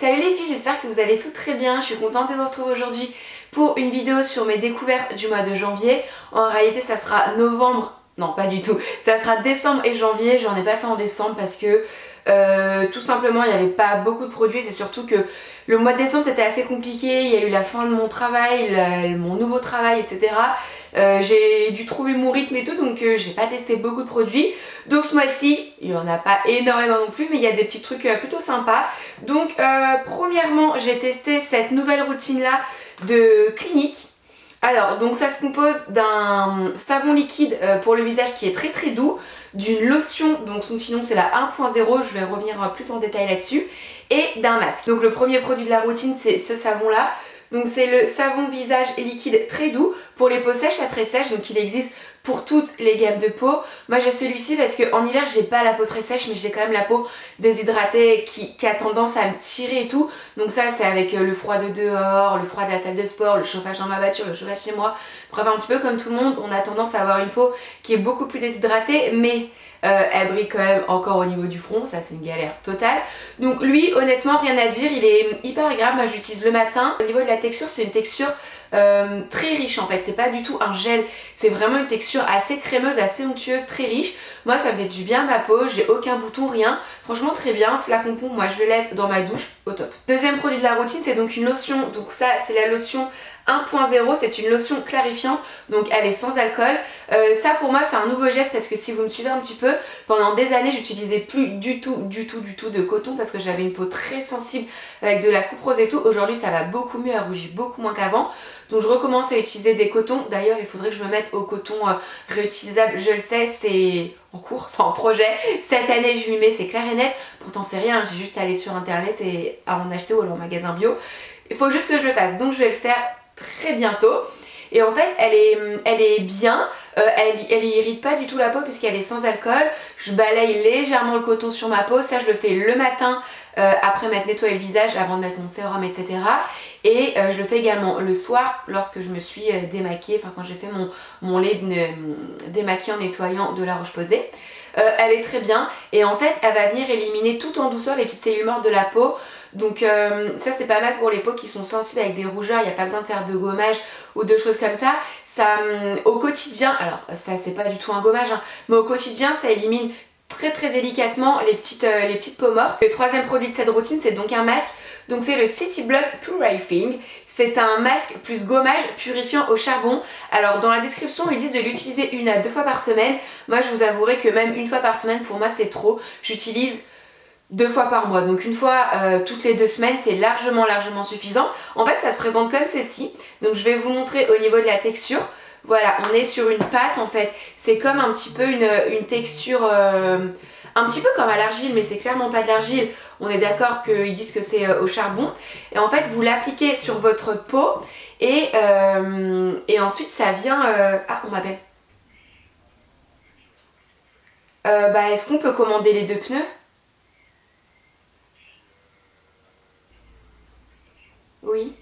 Salut les filles, j'espère que vous allez toutes très bien. Je suis contente de vous retrouver aujourd'hui pour une vidéo sur mes découvertes du mois de janvier. En réalité ça sera novembre, non pas du tout, ça sera décembre et janvier. J'en ai pas fait en décembre parce que tout simplement il n'y avait pas beaucoup de produits. C'est surtout que le mois de décembre c'était assez compliqué, il y a eu la fin de mon travail, mon nouveau travail, etc. J'ai dû trouver mon rythme et tout, donc j'ai pas testé beaucoup de produits. Donc ce mois-ci, il y en a pas énormément non plus, mais il y a des petits trucs plutôt sympas. Donc premièrement, j'ai testé cette nouvelle routine là de Clinique. Alors donc ça se compose d'un savon liquide pour le visage qui est très très doux, d'une lotion, donc son petit nom c'est la 1.0, je vais revenir plus en détail là-dessus, et d'un masque. Donc le premier produit de la routine c'est ce savon là. Donc c'est le savon visage liquide très doux pour les peaux sèches à très sèches, donc il existe pour toutes les gammes de peau. Moi j'ai celui-ci parce qu'en hiver j'ai pas la peau très sèche, mais j'ai quand même la peau déshydratée qui a tendance à me tirer et tout. Donc ça c'est avec le froid de dehors, le froid de la salle de sport, le chauffage dans ma voiture, le chauffage chez moi. Bref, un petit peu comme tout le monde, on a tendance à avoir une peau qui est beaucoup plus déshydratée, mais elle brille quand même encore au niveau du front, ça c'est une galère totale. Donc lui honnêtement rien à dire, il est hyper agréable, moi j'utilise le matin. Au niveau de la texture, c'est une texture très riche en fait, c'est pas du tout un gel, c'est vraiment une texture assez crémeuse, assez onctueuse, très riche. Moi ça me fait du bien à ma peau, j'ai aucun bouton, rien, franchement très bien. Flacon pont, moi je le laisse dans ma douche, au top. Deuxième produit de la routine, c'est donc une lotion, donc ça c'est la lotion 1.0, c'est une lotion clarifiante, donc elle est sans alcool. Ça pour moi c'est un nouveau geste parce que si vous me suivez un petit peu, pendant des années j'utilisais plus du tout de coton parce que j'avais une peau très sensible avec de la coupe rose et tout. Aujourd'hui ça va beaucoup mieux, elle rougit beaucoup moins qu'avant, donc je recommence à utiliser des cotons. D'ailleurs il faudrait que je me mette au coton réutilisable, je le sais, c'est en cours, c'est en projet. Cette année je m'y mets, c'est clair et net. Pourtant c'est rien, j'ai juste à aller sur internet et à en acheter ou aller en magasin bio. Il faut juste que je le fasse, donc je vais le faire très bientôt. Et en fait elle est bien, elle irrite pas du tout la peau puisqu'elle est sans alcool. Je balaye légèrement le coton sur ma peau, ça je le fais le matin après m'être nettoyé le visage, avant de mettre mon sérum, etc. Et je le fais également le soir lorsque je me suis démaquillée, enfin quand j'ai fait mon lait démaquillé en nettoyant de la Roche-Posay. Elle est très bien et en fait elle va venir éliminer tout en douceur les petites cellules mortes de la peau. Donc ça c'est pas mal pour les peaux qui sont sensibles avec des rougeurs, il n'y a pas besoin de faire de gommage ou de choses comme ça. Ça au quotidien, alors ça c'est pas du tout un gommage hein, mais au quotidien ça élimine très délicatement les petites peaux mortes. Le troisième produit de cette routine c'est donc un masque. Donc c'est le City Block Purifying. C'est un masque plus gommage purifiant au charbon. Alors dans la description ils disent de l'utiliser 1 à 2 fois par semaine. Moi je vous avouerai que même 1 fois par semaine pour moi c'est trop. J'utilise 2 fois par mois, donc une fois toutes les 2 semaines, c'est largement suffisant. En fait ça se présente comme ceci, donc je vais vous montrer au niveau de la texture. Voilà, on est sur une pâte en fait, c'est comme un petit peu une texture un petit peu comme à l'argile, mais c'est clairement pas de l'argile. On est d'accord qu'ils disent que c'est au charbon. Et en fait vous l'appliquez sur votre peau et ensuite ça vient... Ah, on m'appelle. Est-ce qu'on peut commander les 2 pneus ? Oui.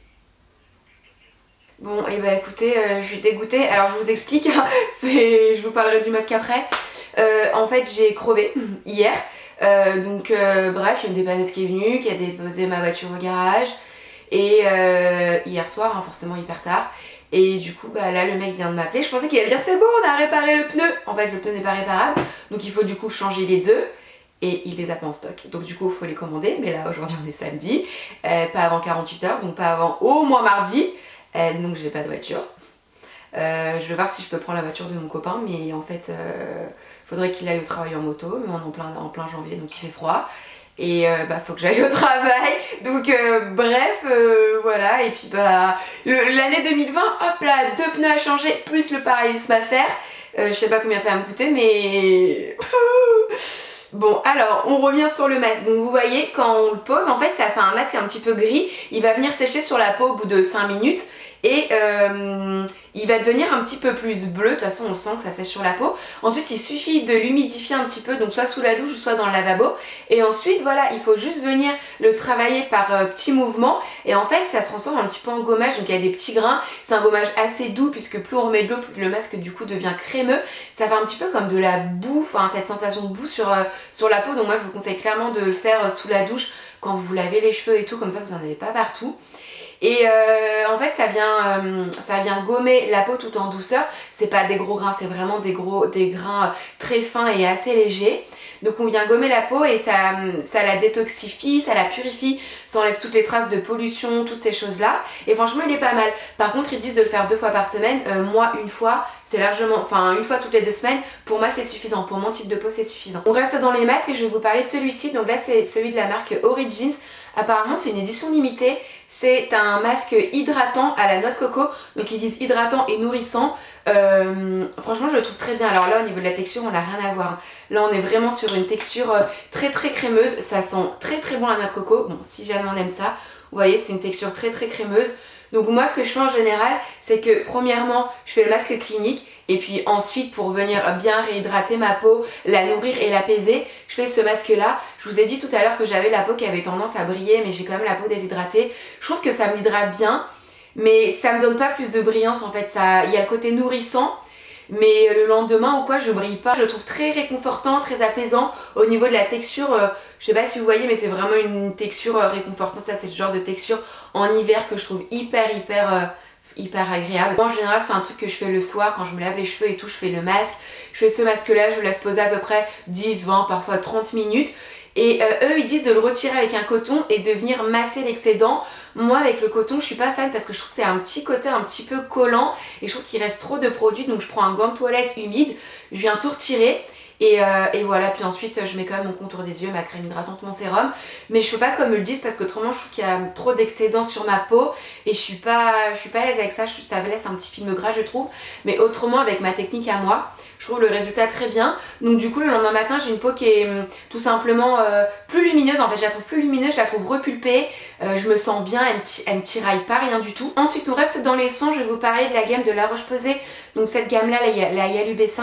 Bon, et bah écoutez, je suis dégoûtée. Alors je vous explique, hein, je vous parlerai du masque après. En fait, j'ai crevé hier. Bref, il y a une dépanneuse qui est venue, qui a déposé ma voiture au garage. Et hier soir, hein, forcément hyper tard. Et du coup, bah là, le mec vient de m'appeler. Je pensais qu'il allait me dire c'est bon, on a réparé le pneu. En fait, le pneu n'est pas réparable. Donc il faut du coup changer les œufs. Et il les a pas en stock, donc du coup il faut les commander, mais là aujourd'hui on est samedi, pas avant 48 heures, donc pas avant au moins mardi, donc j'ai pas de voiture. Je vais voir si je peux prendre la voiture de mon copain, mais en fait faudrait qu'il aille au travail en moto, mais on est en plein janvier donc il fait froid. Et faut que j'aille au travail, donc bref voilà. Et puis l'année 2020, hop là, 2 pneus à changer plus le parallélisme à faire. Je sais pas combien ça va me coûter mais... Bon alors on revient sur le masque, donc vous voyez quand on le pose en fait ça fait un masque un petit peu gris, il va venir sécher sur la peau au bout de 5 minutes et il va devenir un petit peu plus bleu, de toute façon on sent que ça sèche sur la peau. Ensuite il suffit de l'humidifier un petit peu, donc soit sous la douche ou soit dans le lavabo, et ensuite voilà il faut juste venir le travailler par petits mouvements et en fait ça se transforme un petit peu en gommage, donc il y a des petits grains. C'est un gommage assez doux puisque plus on remet de l'eau, plus le masque du coup devient crémeux. Ça fait un petit peu comme de la boue, enfin cette sensation de boue sur la peau, donc moi je vous conseille clairement de le faire sous la douche quand vous lavez les cheveux et tout, comme ça vous n'en avez pas partout. Et en fait ça vient gommer la peau tout en douceur. C'est pas des gros grains, c'est vraiment des grains très fins et assez légers. Donc on vient gommer la peau et ça la détoxifie, ça la purifie, ça enlève toutes les traces de pollution, toutes ces choses là. Et franchement il est pas mal. Par contre ils disent de le faire 2 fois par semaine. Moi une fois c'est largement, enfin une fois toutes les 2 semaines, pour moi c'est suffisant, pour mon type de peau c'est suffisant. On reste dans les masques et je vais vous parler de celui-ci. Donc là c'est celui de la marque Origins. Apparemment c'est une édition limitée, c'est un masque hydratant à la noix de coco, donc ils disent hydratant et nourrissant. Franchement je le trouve très bien. Alors là au niveau de la texture on n'a rien à voir. Là on est vraiment sur une texture très crémeuse, ça sent très bon la noix de coco, bon si jamais on aime ça, vous voyez c'est une texture très crémeuse. Donc moi ce que je fais en général c'est que premièrement je fais le masque clinique et puis ensuite pour venir bien réhydrater ma peau, la nourrir et l'apaiser, je fais ce masque là. Je vous ai dit tout à l'heure que j'avais la peau qui avait tendance à briller mais j'ai quand même la peau déshydratée. Je trouve que ça me l'hydrate bien mais ça me donne pas plus de brillance en fait, il y a le côté nourrissant. Mais le lendemain ou quoi je brille pas. Je le trouve très réconfortant, très apaisant. Au niveau de la texture, je sais pas si vous voyez mais c'est vraiment une texture réconfortante. Ça c'est le genre de texture en hiver que je trouve hyper agréable. Moi en général c'est un truc que je fais le soir quand je me lave les cheveux et tout, je fais le masque. Je fais ce masque là, je le laisse poser à peu près 10, 20, parfois 30 minutes. Et eux ils disent de le retirer avec un coton et de venir masser l'excédent. Moi avec le coton je suis pas fan parce que je trouve que c'est un petit côté un petit peu collant et je trouve qu'il reste trop de produits, donc je prends un gant de toilette humide, je viens tout retirer. Et voilà, puis ensuite je mets quand même mon contour des yeux, ma crème hydratante, mon sérum. Mais je fais pas comme ils le disent parce qu'autrement je trouve qu'il y a trop d'excédents sur ma peau et je suis pas à l'aise avec ça, ça laisse un petit film gras je trouve. Mais autrement avec ma technique à moi, je trouve le résultat très bien. Donc du coup le lendemain matin j'ai une peau qui est tout simplement plus lumineuse. En fait je la trouve plus lumineuse, je la trouve repulpée, je me sens bien, elle me tiraille pas, rien du tout. Ensuite on reste dans les sons, je vais vous parler de la gamme de La Roche-Posay. Donc cette gamme là, la Yalu B5.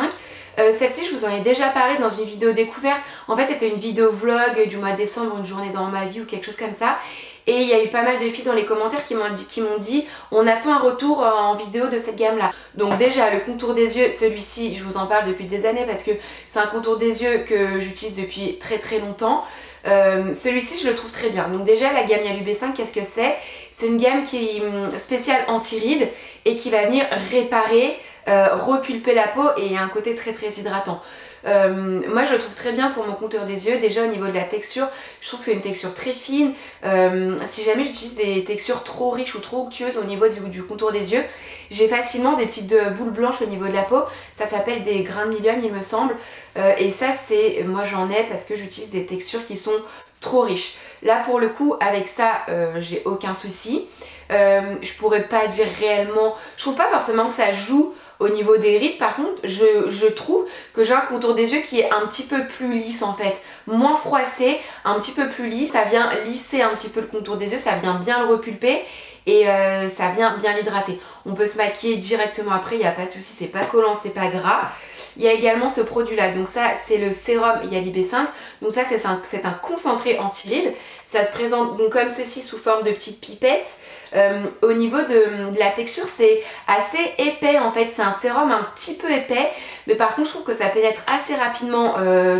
Celle-ci je vous en ai déjà parlé dans une vidéo découverte. En fait c'était une vidéo vlog du mois de décembre, une journée dans ma vie ou quelque chose comme ça. Et il y a eu pas mal de filles dans les commentaires qui m'ont dit on attend un retour en vidéo de cette gamme là. Donc déjà le contour des yeux, celui-ci je vous en parle depuis des années parce que c'est un contour des yeux que j'utilise depuis très longtemps. Celui-ci je le trouve très bien. Donc déjà la gamme Yalu B5 qu'est-ce que c'est? C'est une gamme qui est spéciale anti-rides et qui va venir réparer, repulper la peau et un côté très hydratant. Moi je le trouve très bien pour mon contour des yeux. Déjà au niveau de la texture, je trouve que c'est une texture très fine. Si jamais j'utilise des textures trop riches ou trop onctueuses au niveau du contour des yeux, j'ai facilement des petites boules blanches au niveau de la peau. Ça s'appelle des grains de milium il me semble. Et ça c'est, moi j'en ai parce que j'utilise des textures qui sont trop riches. Là pour le coup avec ça j'ai aucun souci. Je pourrais pas dire réellement, je trouve pas forcément que ça joue au niveau des rides. Par contre je trouve que j'ai un contour des yeux qui est un petit peu plus lisse en fait, moins froissé, un petit peu plus lisse, ça vient lisser un petit peu le contour des yeux, ça vient bien le repulper et ça vient bien l'hydrater. On peut se maquiller directement après, il n'y a pas de souci, c'est pas collant, c'est pas gras. Il y a également ce produit là, donc ça c'est le sérum Yalu B5, donc ça c'est un concentré anti-rides. Ça se présente donc comme ceci sous forme de petites pipettes. Au niveau de la texture c'est assez épais en fait, c'est un sérum un petit peu épais, mais par contre je trouve que ça pénètre assez rapidement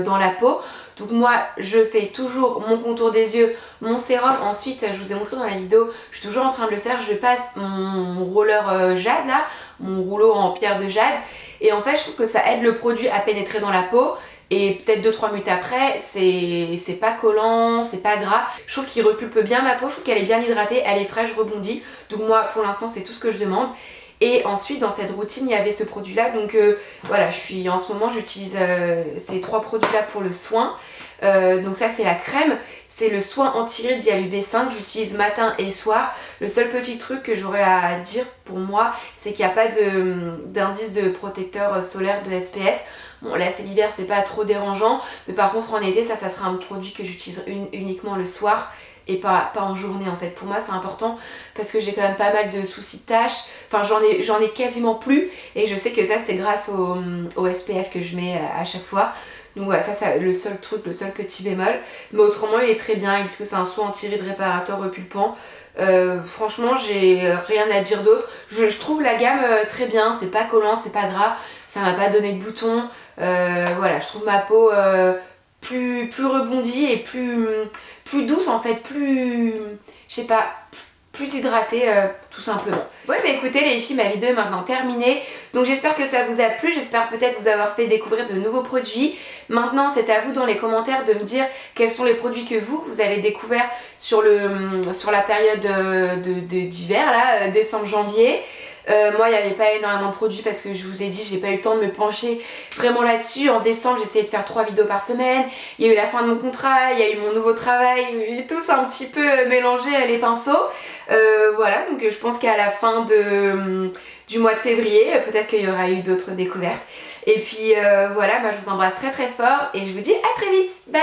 dans la peau. Donc moi je fais toujours mon contour des yeux, mon sérum, ensuite je vous ai montré dans la vidéo, je suis toujours en train de le faire, je passe mon roller jade là, mon rouleau en pierre de jade, et en fait je trouve que ça aide le produit à pénétrer dans la peau. Et peut-être 2-3 minutes après, c'est pas collant, c'est pas gras. Je trouve qu'il repulpe bien ma peau, je trouve qu'elle est bien hydratée, elle est fraîche, rebondie. Donc moi pour l'instant c'est tout ce que je demande. Et ensuite dans cette routine il y avait ce produit là. Donc voilà, en ce moment j'utilise ces 3 produits là pour le soin. Donc ça c'est la crème, c'est le soin anti-rides Yalu B5, j'utilise matin et soir. Le seul petit truc que j'aurais à dire pour moi, c'est qu'il n'y a pas d'indice de protecteur solaire de SPF. Bon là c'est l'hiver, c'est pas trop dérangeant, mais par contre en été ça sera un produit que j'utilise uniquement le soir et pas en journée en fait. Pour moi c'est important parce que j'ai quand même pas mal de soucis de taches, enfin j'en ai quasiment plus et je sais que ça c'est grâce au SPF que je mets à chaque fois. Donc voilà, ça le seul truc, le seul petit bémol. Mais autrement il est très bien, il dit que c'est un soin anti-rides réparateur repulpant. Franchement j'ai rien à dire d'autre. Je trouve la gamme très bien, c'est pas collant, c'est pas gras, ça m'a pas donné de boutons. Voilà, je trouve ma peau plus rebondie et plus plus douce en fait, plus, je sais pas, plus hydratée tout simplement. Ouais bah écoutez les filles, ma vidéo est maintenant terminée, donc j'espère que ça vous a plu, j'espère peut-être vous avoir fait découvrir de nouveaux produits. Maintenant c'est à vous dans les commentaires de me dire quels sont les produits que vous avez découverts sur la période d'hiver là, décembre-janvier. Moi il n'y avait pas énormément de produits parce que je vous ai dit j'ai pas eu le temps de me pencher vraiment là-dessus. En décembre j'essayais de faire 3 vidéos par semaine, il y a eu la fin de mon contrat, il y a eu mon nouveau travail, tout ça un petit peu mélangé les pinceaux. Voilà donc je pense qu'à la fin du mois de février peut-être qu'il y aura eu d'autres découvertes. Et puis voilà, moi je vous embrasse très très fort et je vous dis à très vite, bye.